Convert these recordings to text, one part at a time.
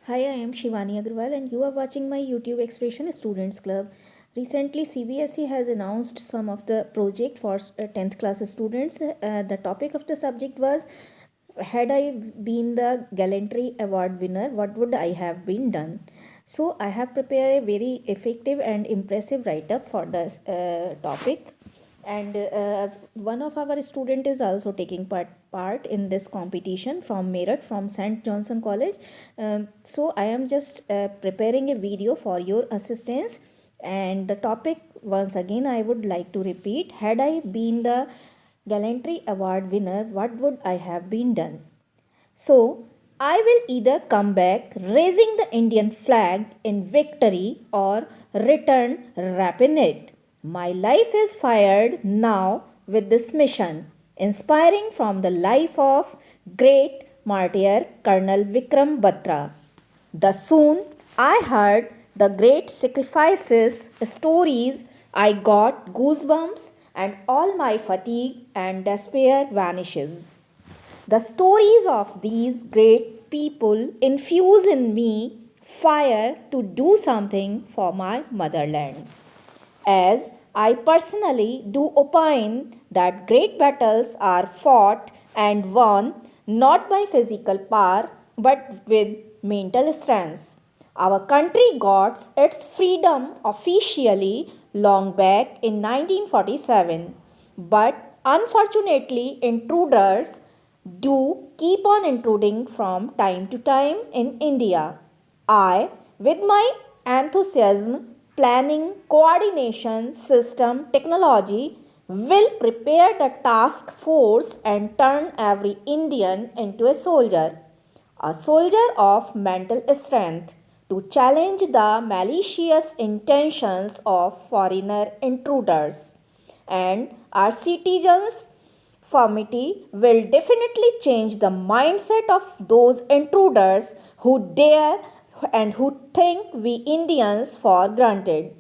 Hi, I am Shivani Agrawal and you are watching my YouTube Expression Students Club. Recently, CBSE has announced some of the project for 10th class students. The topic of the subject was, had I been the Gallantry Award winner, what would I have been done? So I have prepared a very effective and impressive write-up for this topic, and one of our student is also taking part in this competition from Meerut, from St. Johnson College. So I am just preparing a video for your assistance, and the topic, once again I would like to repeat: had I been the Gallantry Award winner, what would I have been done? So, I will either come back raising the Indian flag in victory or return wrapping it. My life is fired now with this mission, inspiring from the life of great martyr Colonel Vikram Batra. The soon I heard the great sacrifices stories, I got goosebumps and all my fatigue and despair vanishes. The stories of these great people infuse in me fire to do something for my motherland. As I personally do opine that great battles are fought and won not by physical power but with mental strength. Our country got its freedom officially long back in 1947, but unfortunately, intruders do keep on intruding from time to time in India. I, with my enthusiasm, planning, coordination, system, technology, will prepare the task force and turn every Indian into a soldier of mental strength, to challenge the malicious intentions of foreigner intruders. And our citizens' Formality will definitely change the mindset of those intruders who dare and who think we Indians for granted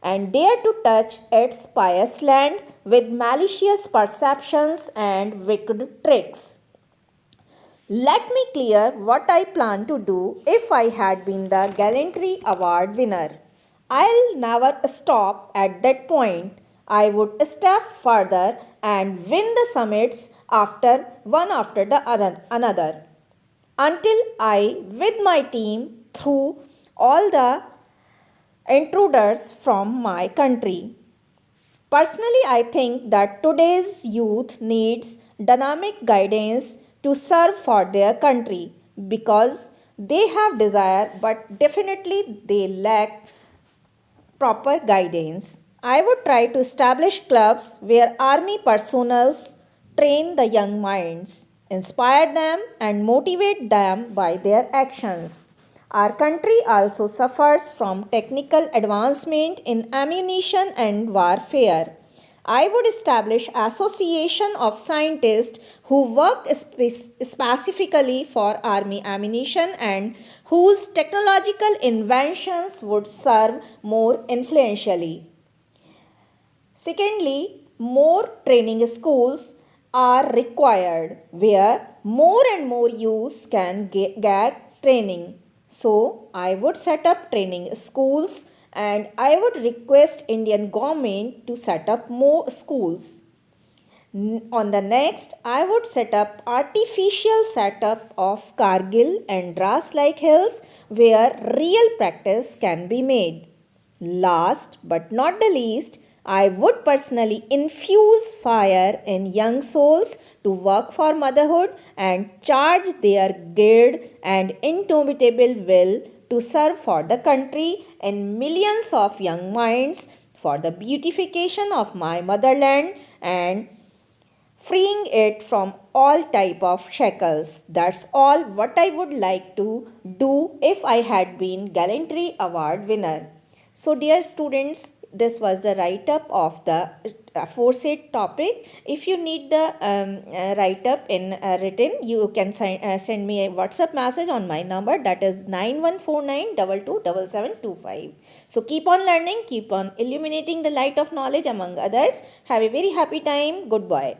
and dare to touch its pious land with malicious perceptions and wicked tricks. Let me clear what I plan to do if I had been the Gallantry Award winner. I'll never stop at that point. I would step further and win the summits after the another until I, with my team, threw all the intruders from my country. Personally, I think that today's youth needs dynamic guidance to serve for their country because they have desire but definitely they lack proper guidance. I would try to establish clubs where army personals train the young minds, inspire them, and motivate them by their actions. Our country also suffers from technical advancement in ammunition and warfare. I would establish association of scientists who work specifically for army ammunition and whose technological inventions would serve more influentially. Secondly, more training schools are required where more and more youths can get training. So, I would set up training schools and I would request Indian government to set up more schools. On the next, I would set up artificial setup of Kargil and Dras like hills where real practice can be made. Last but not the least, I would personally infuse fire in young souls to work for motherhood and charge their guild and indomitable will to serve for the country and millions of young minds for the beautification of my motherland and freeing it from all type of shackles. That's all what I would like to do if I had been Gallantry Award winner. So dear students, this was the write-up of the aforesaid topic. If you need the write-up in written, you can send me a WhatsApp message on my number, that is 9149227725. So keep on learning, keep on illuminating the light of knowledge among others. Have a very happy time. Goodbye.